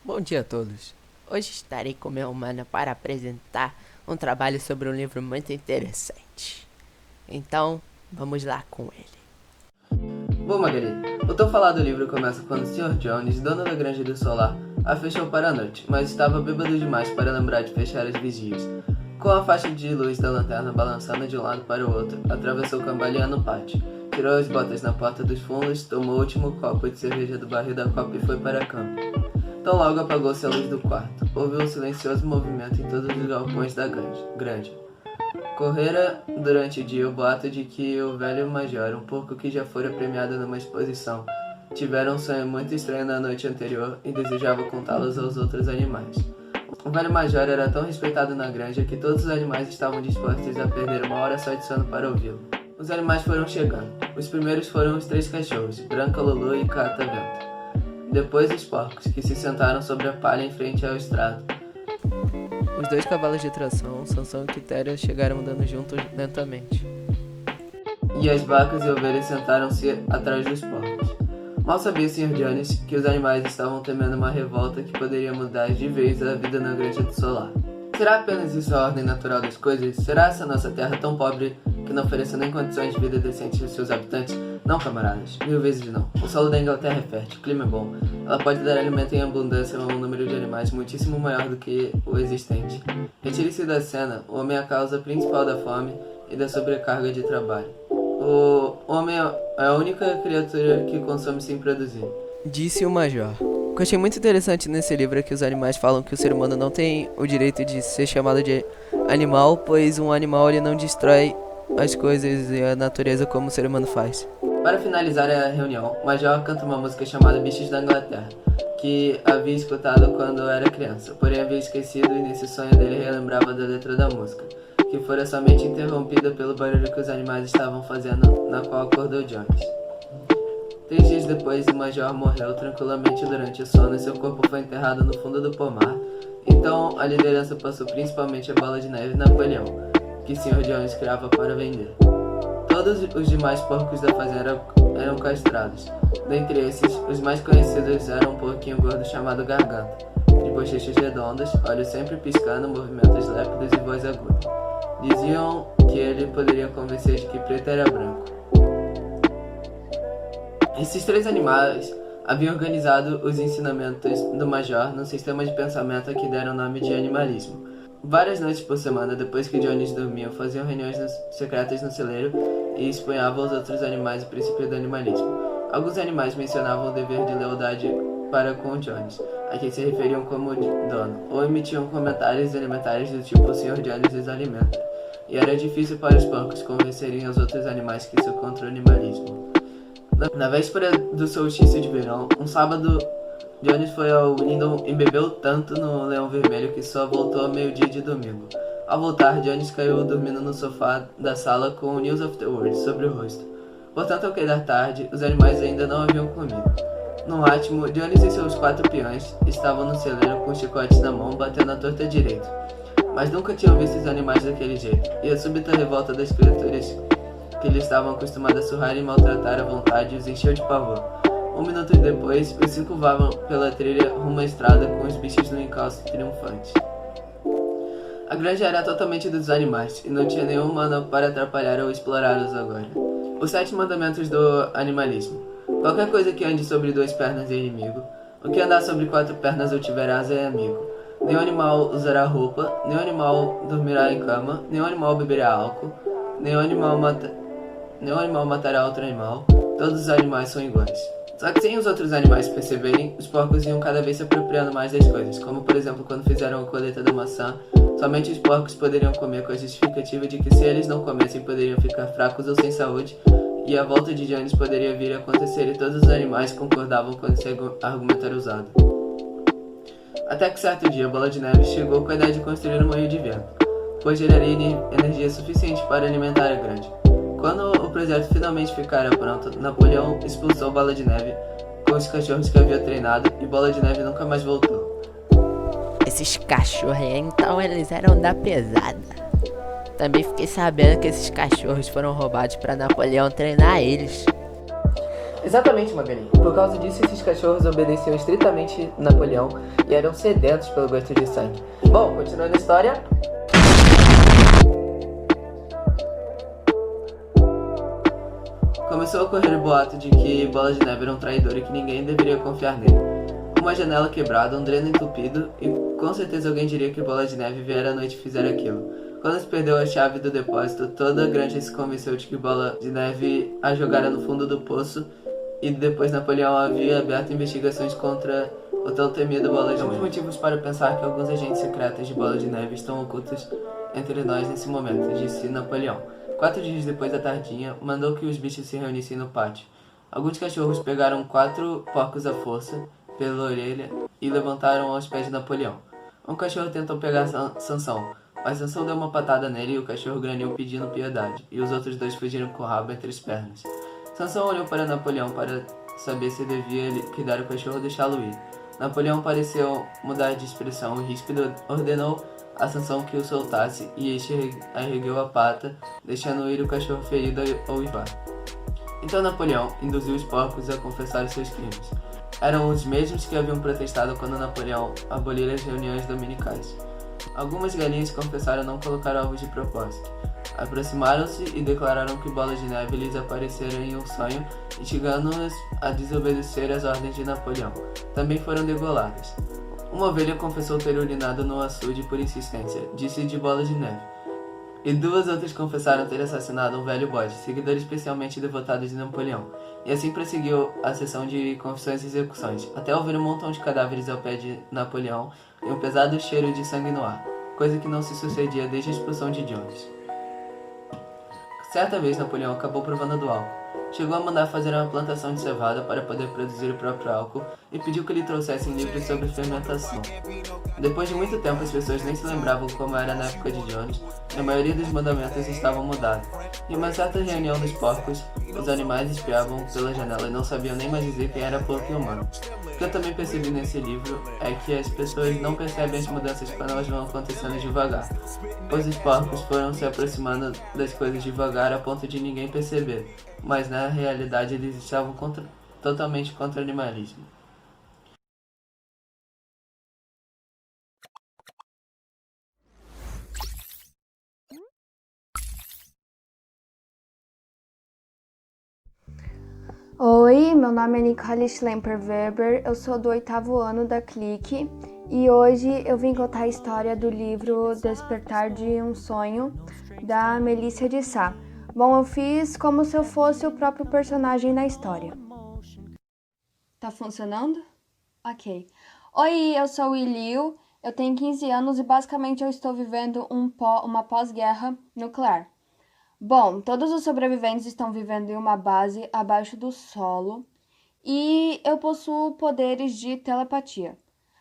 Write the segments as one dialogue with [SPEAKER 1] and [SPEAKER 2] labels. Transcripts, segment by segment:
[SPEAKER 1] Bom dia a todos. Hoje estarei com meu mano para apresentar um trabalho sobre um livro muito interessante. Então, vamos lá com ele.
[SPEAKER 2] Bom, Magali, o tão falado livro começa quando o Sr. Jones, dono da Granja do Solar, a fechou para a noite, mas estava bêbado demais para lembrar de fechar as vigias. Com a faixa de luz da lanterna balançando de um lado para o outro, atravessou cambaleando o pátio, tirou as botas na porta dos fundos, tomou o último copo de cerveja do barril da copa e foi para a cama. Tão logo apagou-se a luz do quarto, ouviu um silencioso movimento em todos os galpões da granja. Correra durante o dia o boato de que o velho major, um porco que já fora premiado numa exposição, tivera um sonho muito estranho na noite anterior e desejava contá-los aos outros animais. O velho major era tão respeitado na granja que todos os animais estavam dispostos a perder uma hora só de sono para ouvi-lo. Os animais foram chegando. Os primeiros foram os 3 cachorros, Branca, Lulu e Catavento. Depois os porcos, que se sentaram sobre a palha em frente ao estrado.
[SPEAKER 1] Os 2 cavalos de tração, Sansão e Quitéria, chegaram andando juntos lentamente.
[SPEAKER 2] E as vacas e ovelhas sentaram-se atrás dos porcos. Mal sabia o Sr. Jones que os animais estavam temendo uma revolta que poderia mudar de vez a vida na Granja do Solar. Será apenas isso a ordem natural das coisas? Será essa nossa terra tão pobre que não oferece nem condições de vida decentes aos seus habitantes? Não, camaradas, 1000 vezes não. O solo da Inglaterra é fértil, o clima é bom. Ela pode dar alimento em abundância a um número de animais muitíssimo maior do que o existente. Retire-se da cena, o homem é a causa principal da fome e da sobrecarga de trabalho. O homem é a única criatura que consome sem produzir.
[SPEAKER 1] Disse o major. O que eu achei muito interessante nesse livro é que os animais falam que o ser humano não tem o direito de ser chamado de animal, pois um animal ele não destrói as coisas e a natureza como o ser humano faz.
[SPEAKER 2] Para finalizar a reunião, o major canta uma música chamada Bichos da Inglaterra, que havia escutado quando era criança, porém havia esquecido e nesse sonho dele relembrava da letra da música, que fora somente interrompida pelo barulho que os animais estavam fazendo, na qual acordou Jones. 3 dias depois, o major morreu tranquilamente durante o sono e seu corpo foi enterrado no fundo do pomar. Então, a liderança passou principalmente a Bola de Neve e Napoleão, que o Sr. Jones criava para vender. Todos os demais porcos da fazenda eram castrados. Dentre esses, os mais conhecidos eram um porquinho gordo chamado Garganta, de bochechas redondas, olhos sempre piscando, movimentos lépidos e voz aguda. Diziam que ele poderia convencer de que preto era branco. Esses 3 animais haviam organizado os ensinamentos do major num sistema de pensamento a que deram o nome de animalismo. Várias noites por semana, depois que Jones dormiam, faziam reuniões secretas no celeiro e expunhavam aos outros animais o princípio do animalismo. Alguns animais mencionavam o dever de lealdade para com Jones, a quem se referiam como dono, ou emitiam comentários elementares do tipo "o Sr. Jones os alimenta", e era difícil para os porcos convencerem os outros animais que isso é contra o animalismo. Na véspera do solstício de verão, um sábado, Jones foi ao Windham e bebeu tanto no Leão Vermelho que só voltou ao meio-dia de domingo. Ao voltar, Jones caiu dormindo no sofá da sala com o News of the World sobre o rosto. Portanto, ao cair da tarde, os animais ainda não haviam comido. No átimo, Jones e seus 4 peões estavam no celeiro com chicotes na mão, batendo a torta direito. Mas nunca tinham visto os animais daquele jeito, e a súbita revolta das criaturas que eles estavam acostumados a surrar e maltratar à vontade os encheu de pavor. 1 minuto depois, os 5 voavam pela trilha rumo à estrada com os bichos no encalço triunfante. A granja era totalmente dos animais, e não tinha nenhum humano para atrapalhar ou explorá-los agora. Os 7 mandamentos do animalismo. Qualquer coisa que ande sobre 2 pernas é inimigo. O que andar sobre 4 pernas ou tiver asa é amigo. Nenhum animal usará roupa, nenhum animal dormirá em cama, nenhum animal beberá álcool, nenhum animal matará outro animal. Todos os animais são iguais. Só que sem os outros animais perceberem, os porcos iam cada vez se apropriando mais das coisas, como por exemplo quando fizeram a colheita da maçã, somente os porcos poderiam comer com a justificativa de que se eles não comessem poderiam ficar fracos ou sem saúde, e a volta de Jones poderia vir a acontecer e todos os animais concordavam quando esse argumento era usado. Até que certo dia, Bola de Neve chegou com a ideia de construir um moinho de vento, pois geraria energia suficiente para alimentar a granja. Quando o projeto finalmente ficara pronto, Napoleão expulsou Bola de Neve com os cachorros que havia treinado e Bola de Neve nunca mais voltou.
[SPEAKER 1] Esses cachorros aí, então eles eram da pesada. Também fiquei sabendo que esses cachorros foram roubados para Napoleão treinar eles.
[SPEAKER 2] Exatamente, Magali. Por causa disso, esses cachorros obedeciam estritamente Napoleão e eram sedentos pelo gosto de sangue. Bom, continuando a história. Começou a correr o boato de que Bola de Neve era um traidor e que ninguém deveria confiar nele. Uma janela quebrada, um dreno entupido e com certeza alguém diria que Bola de Neve viera à noite e fizera aquilo. Quando se perdeu a chave do depósito, toda a granja se convenceu de que Bola de Neve a jogara no fundo do poço e depois Napoleão havia aberto investigações contra o tão temido Bola de Neve. Temos motivos para pensar que alguns agentes secretos de Bola de Neve estão ocultos entre nós nesse momento, disse Napoleão. 4 dias depois da tardinha, mandou que os bichos se reunissem no pátio. Alguns cachorros pegaram 4 porcos à força pela orelha e levantaram aos pés de Napoleão. Um cachorro tentou pegar Sansão, mas Sansão deu uma patada nele e o cachorro graniu pedindo piedade, e os outros 2 fugiram com o rabo entre as pernas. Sansão olhou para Napoleão para saber se devia liquidar o cachorro ou deixá-lo ir. Napoleão pareceu mudar de expressão e ríspido ordenou a Sansão que o soltasse e este ergueu a pata, deixando ir o cachorro ferido ou uivar. Então Napoleão induziu os porcos a confessar os seus crimes. Eram os mesmos que haviam protestado quando Napoleão abolira as reuniões dominicais. Algumas galinhas confessaram não colocar ovos de propósito. Aproximaram-se e declararam que Bola de Neve lhes aparecera em um sonho, instigando-os a desobedecer às ordens de Napoleão. Também foram degoladas. Uma ovelha confessou ter urinado no açude por insistência, disse de Bola de Neve. E 2 outras confessaram ter assassinado um velho bode, seguidor especialmente devotado de Napoleão. E assim prosseguiu a sessão de confissões e execuções, até ouvir um montão de cadáveres ao pé de Napoleão e um pesado cheiro de sangue no ar, coisa que não se sucedia desde a expulsão de Jones. Certa vez Napoleão acabou provando do álcool. Chegou a mandar fazer uma plantação de cevada para poder produzir o próprio álcool e pediu que lhe trouxessem livros sobre fermentação. Depois de muito tempo as pessoas nem se lembravam como era na época de Jones e a maioria dos mandamentos estavam mudados. Em uma certa reunião dos porcos, os animais espiavam pela janela e não sabiam nem mais dizer quem era porco e humano. O que eu também percebi nesse livro é que as pessoas não percebem as mudanças quando elas vão acontecendo devagar, pois os porcos foram se aproximando das coisas devagar a ponto de ninguém perceber, mas na realidade eles estavam totalmente contra o animalismo.
[SPEAKER 3] Oi, meu nome é Nicole Schlemper-Weber, eu sou do 8º ano da Clique e hoje eu vim contar a história do livro Despertar de um Sonho, da Melissa de Sá. Bom, eu fiz como se eu fosse o próprio personagem da história. Tá funcionando? Ok. Oi, eu sou o Ilio, eu tenho 15 anos e basicamente eu estou vivendo uma pós-guerra nuclear. Bom, todos os sobreviventes estão vivendo em uma base abaixo do solo e eu possuo poderes de telepatia.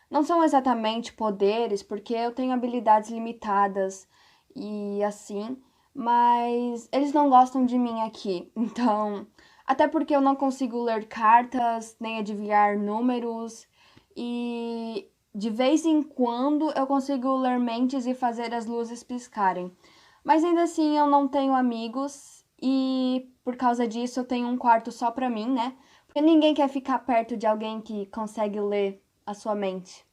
[SPEAKER 3] Não são exatamente poderes, porque eu tenho habilidades limitadas e assim, mas eles não gostam de mim aqui. Então, até porque eu não consigo ler cartas, nem adivinhar números e de vez em quando eu consigo ler mentes e fazer as luzes piscarem. Mas ainda assim eu não tenho amigos e por causa disso eu tenho um quarto só pra mim, né? Porque ninguém quer ficar perto de alguém que consegue ler a sua mente.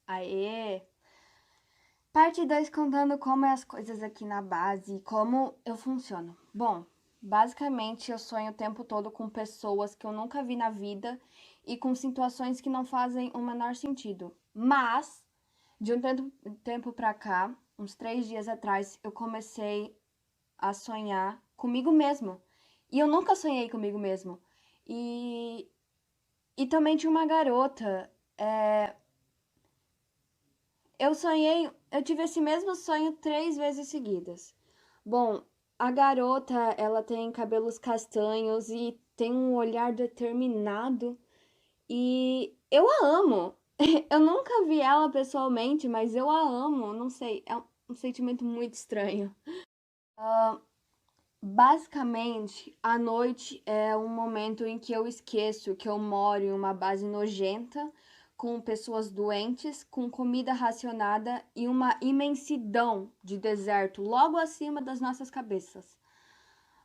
[SPEAKER 3] Aê! Parte 2 contando como é as coisas aqui na base e como eu funciono. Bom, basicamente eu sonho o tempo todo com pessoas que eu nunca vi na vida e com situações que não fazem o menor sentido. Mas, de um tempo pra cá, uns 3 dias atrás, eu comecei a sonhar comigo mesmo. E eu nunca sonhei comigo mesmo. E também tinha uma garota. Eu tive esse mesmo sonho 3 vezes seguidas. Bom, a garota, ela tem cabelos castanhos e tem um olhar determinado. E eu a amo. Eu nunca vi ela pessoalmente, mas eu a amo. Não sei, é um sentimento muito estranho. Basicamente, a noite é um momento em que eu esqueço que eu moro em uma base nojenta, com pessoas doentes, com comida racionada e uma imensidão de deserto logo acima das nossas cabeças.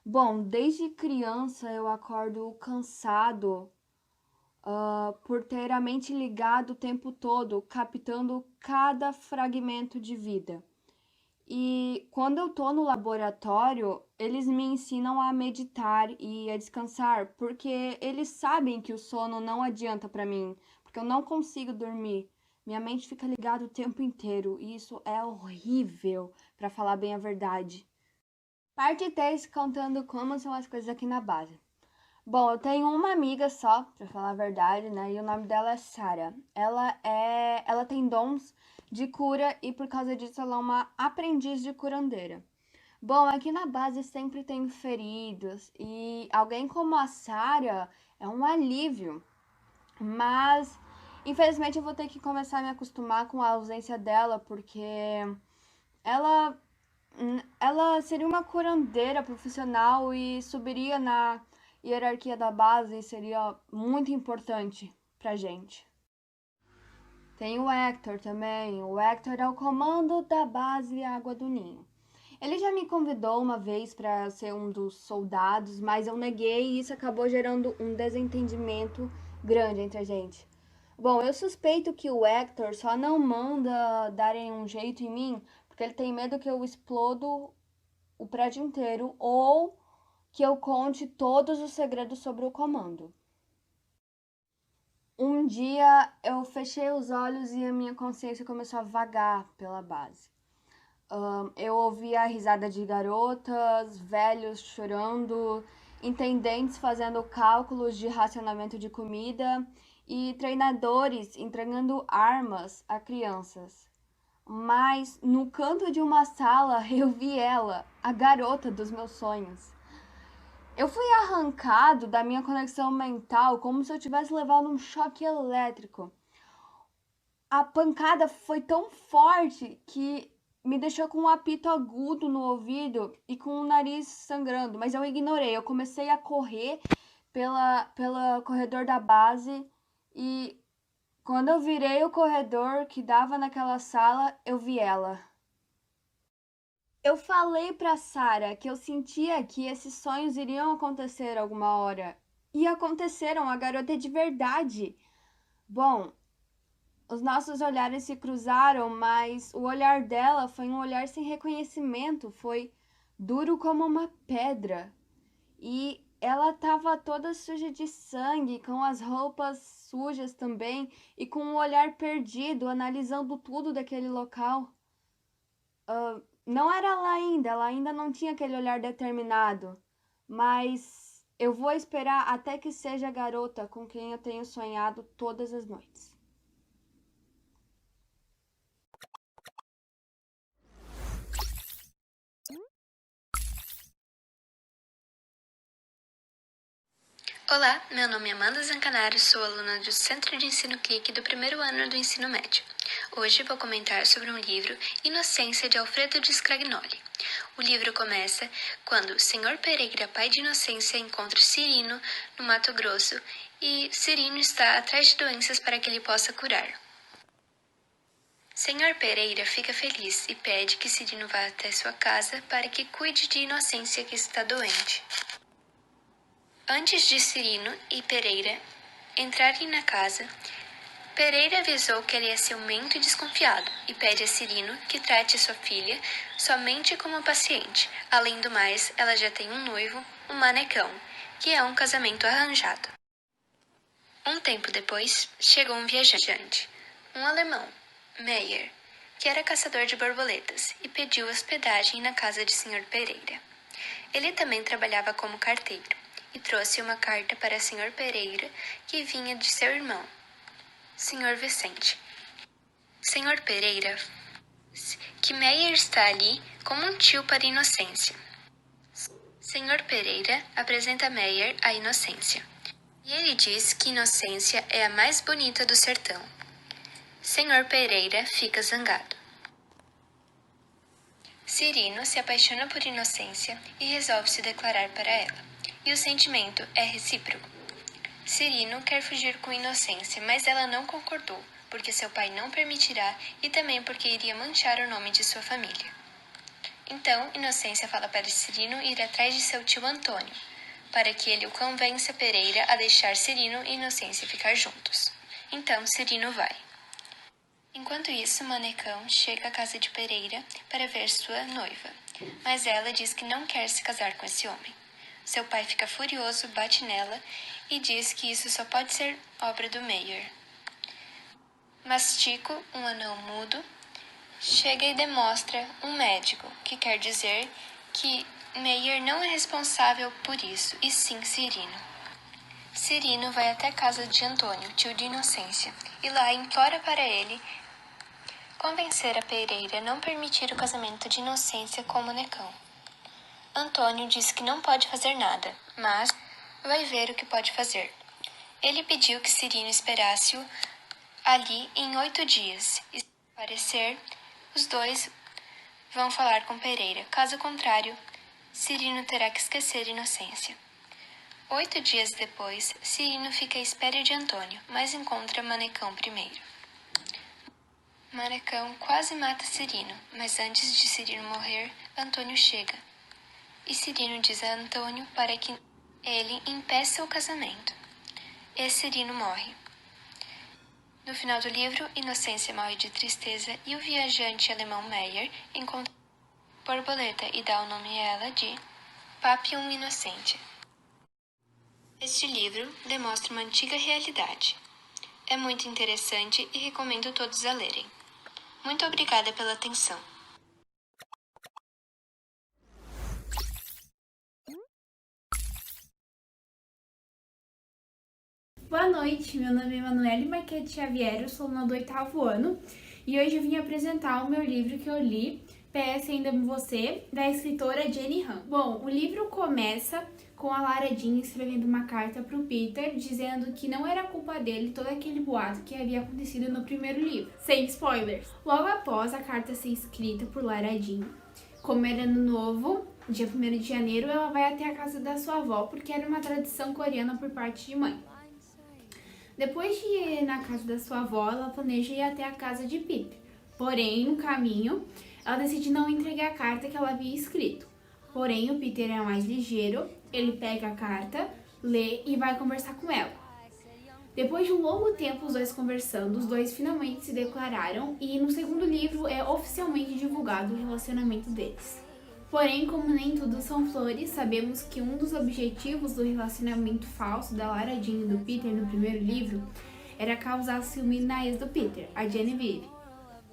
[SPEAKER 3] Bom, desde criança eu acordo cansado, por ter a mente ligada o tempo todo, captando cada fragmento de vida. E quando eu tô no laboratório, eles me ensinam a meditar e a descansar, porque eles sabem que o sono não adianta pra mim, porque eu não consigo dormir. Minha mente fica ligada o tempo inteiro e isso é horrível, pra falar bem a verdade. Parte 3 contando como são as coisas aqui na base. Bom, eu tenho uma amiga só, pra falar a verdade, né? E o nome dela é Sarah. Ela tem dons de cura e por causa disso ela é uma aprendiz de curandeira. Bom, aqui na base sempre tem feridos e alguém como a Sarah é um alívio. Mas infelizmente eu vou ter que começar a me acostumar com a ausência dela porque ela ela seria uma curandeira profissional e subiria na hierarquia da base e seria muito importante pra gente. Tem o Hector também. O Hector é o comando da base Água do Ninho. Ele já me convidou uma vez para ser um dos soldados, mas eu neguei e isso acabou gerando um desentendimento grande entre a gente. Bom, eu suspeito que o Hector só não manda darem um jeito em mim porque ele tem medo que eu explodo o prédio inteiro ou que eu conte todos os segredos sobre o comando. Um dia eu fechei os olhos e a minha consciência começou a vagar pela base. Eu ouvi a risada de garotas, velhos chorando, intendentes fazendo cálculos de racionamento de comida e treinadores entregando armas a crianças. Mas no canto de uma sala eu vi ela, a garota dos meus sonhos. Eu fui arrancado da minha conexão mental como se eu tivesse levado um choque elétrico. A pancada foi tão forte que me deixou com um apito agudo no ouvido e com o nariz sangrando, mas eu ignorei. Eu comecei a correr pela corredor da base e quando eu virei o corredor que dava naquela sala, eu vi ela. Eu falei pra Sarah que eu sentia que esses sonhos iriam acontecer alguma hora. E aconteceram, a garota é de verdade. Bom, os nossos olhares se cruzaram, mas o olhar dela foi um olhar sem reconhecimento, foi duro como uma pedra. E ela estava toda suja de sangue, com as roupas sujas também, e com um olhar perdido, analisando tudo daquele local. Não era ela ainda não tinha aquele olhar determinado, mas eu vou esperar até que seja a garota com quem eu tenho sonhado todas as noites.
[SPEAKER 4] Olá, meu nome é Amanda Zancanaro, sou aluna do Centro de Ensino Clique do primeiro ano do ensino médio. Hoje vou comentar sobre um livro, Inocência, de Alfredo de Scrignoli. O livro começa quando o Sr. Pereira, pai de Inocência, encontra Cirino no Mato Grosso e Cirino está atrás de doenças para que ele possa curar. Sr. Pereira fica feliz e pede que Cirino vá até sua casa para que cuide de Inocência, que está doente. Antes de Cirino e Pereira entrarem na casa, Pereira avisou que ele é ciumento e desconfiado e pede a Cirino que trate sua filha somente como paciente. Além do mais, ela já tem um noivo, um manecão, que é um casamento arranjado. Um tempo depois, chegou um viajante, um alemão, Meyer, que era caçador de borboletas e pediu hospedagem na casa de Sr. Pereira. Ele também trabalhava como carteiro e trouxe uma carta para Sr. Pereira que vinha de seu irmão, Sr. Vicente. Sr. Pereira, que Meyer está ali como um tio para Inocência. Sr. Pereira apresenta Meyer a Inocência, e ele diz que Inocência é a mais bonita do sertão. Sr. Pereira fica zangado. Cirino se apaixona por Inocência e resolve se declarar para ela. E o sentimento é recíproco. Cirino quer fugir com Inocência, mas ela não concordou, porque seu pai não permitirá e também porque iria manchar o nome de sua família. Então, Inocência fala para Cirino ir atrás de seu tio Antônio, para que ele o convença Pereira a deixar Cirino e Inocência ficar juntos. Então, Cirino vai. Enquanto isso, Manecão chega à casa de Pereira para ver sua noiva, mas ela diz que não quer se casar com esse homem. Seu pai fica furioso, bate nela e diz que isso só pode ser obra do Meyer. Mas Tico, um anão mudo, chega e demonstra um médico, que quer dizer que Meyer não é responsável por isso, e sim Cirino. Cirino vai até a casa de Antônio, tio de Inocência, e lá implora para ele convencer a Pereira a não permitir o casamento de Inocência com o Manecão. Antônio diz que não pode fazer nada, mas vai ver o que pode fazer. Ele pediu que Cirino esperasse-o ali em 8 dias, e se parecer, os dois vão falar com Pereira. Caso contrário, Cirino terá que esquecer Inocência. 8 dias depois, Cirino fica à espera de Antônio, mas encontra Manecão primeiro. Manecão quase mata Cirino, mas antes de Cirino morrer, Antônio chega. E Cirino diz a Antônio para que ele impeça o casamento. E Cirino morre. No final do livro, Inocência morre de tristeza e o viajante alemão Meyer encontra borboleta e dá o nome a ela de Papillon Inocente. Este livro demonstra uma antiga realidade. É muito interessante e recomendo todos a lerem. Muito obrigada pela atenção.
[SPEAKER 5] Boa noite, meu nome é Emanuele Marquete Xavier, eu sou aluna do 8º ano e hoje eu vim apresentar o meu livro que eu li, PS Ainda Amo Você, da escritora Jenny Han. Bom, o livro começa com a Lara Jean escrevendo uma carta para o Peter dizendo que não era culpa dele todo aquele boato que havia acontecido no primeiro livro, sem spoilers. Logo após a carta ser escrita por Lara Jean, como era ano novo, dia 1º de janeiro, ela vai até a casa da sua avó porque era uma tradição coreana por parte de mãe. Depois de ir na casa da sua avó, ela planeja ir até a casa de Peter. Porém, no caminho, ela decide não entregar a carta que ela havia escrito. Porém, o Peter é mais ligeiro, ele pega a carta, lê e vai conversar com ela. Depois de um longo tempo os dois conversando, os dois finalmente se declararam e no segundo livro é oficialmente divulgado o relacionamento deles. Porém, como nem tudo são flores, sabemos que um dos objetivos do relacionamento falso da Lara Jean e do Peter no primeiro livro era causar ciúme na ex do Peter, a Genevieve.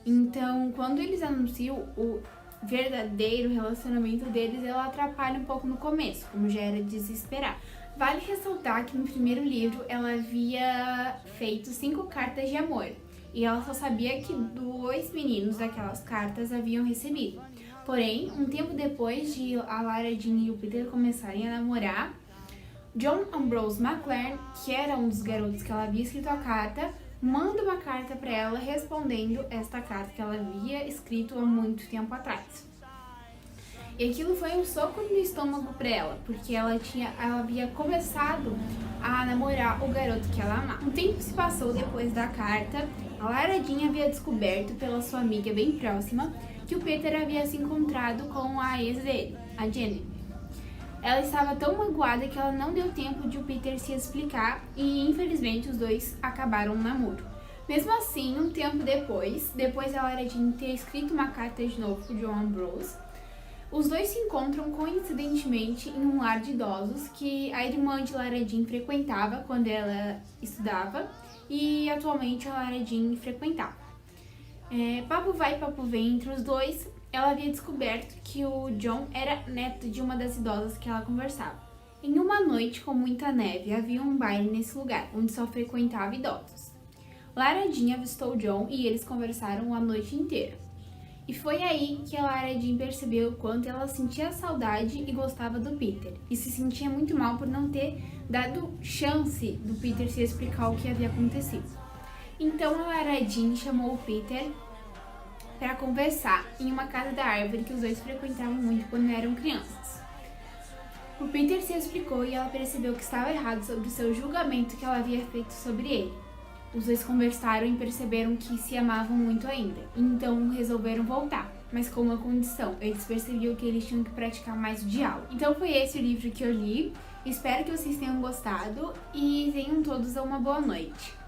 [SPEAKER 5] Então, quando eles anunciam o verdadeiro relacionamento deles, ela atrapalha um pouco no começo, como já era de se esperar. Vale ressaltar que no primeiro livro ela havia feito 5 cartas de amor e ela só sabia que 2 meninos daquelas cartas haviam recebido. Porém, um tempo depois de a Lara Jean e o Peter começarem a namorar, John Ambrose McLaren, que era um dos garotos que ela havia escrito a carta, manda uma carta para ela respondendo esta carta que ela havia escrito há muito tempo atrás. E aquilo foi um soco no estômago para ela, porque ela havia começado a namorar o garoto que ela amava. Um tempo se passou depois da carta, a Lara Jean havia descoberto pela sua amiga bem próxima que o Peter havia se encontrado com a ex dele, a Jenny. Ela estava tão magoada que ela não deu tempo de o Peter se explicar e infelizmente os dois acabaram o namoro. Mesmo assim, um tempo depois da Lara Jean ter escrito uma carta de novo para o John Ambrose, os dois se encontram coincidentemente em um lar de idosos que a irmã de Lara Jean frequentava quando ela estudava e atualmente a Lara Jean frequentava. Papo vai, papo vem entre os dois, ela havia descoberto que o John era neto de uma das idosas que ela conversava. Em uma noite com muita neve, havia um baile nesse lugar, onde só frequentava idosos. Lara Jean avistou John e eles conversaram a noite inteira. E foi aí que a Lara Jean percebeu o quanto ela sentia saudade e gostava do Peter, e se sentia muito mal por não ter dado chance do Peter se explicar o que havia acontecido. Então a Lara Jean chamou o Peter para conversar em uma casa da árvore que os dois frequentavam muito quando eram crianças. O Peter se explicou e ela percebeu que estava errado sobre o seu julgamento que ela havia feito sobre ele. Os dois conversaram e perceberam que se amavam muito ainda, então resolveram voltar. mas com uma condição. Eles percebiam que eles tinham que praticar mais o diálogo. Então foi esse o livro que eu li. Espero que vocês tenham gostado e tenham todos uma boa noite.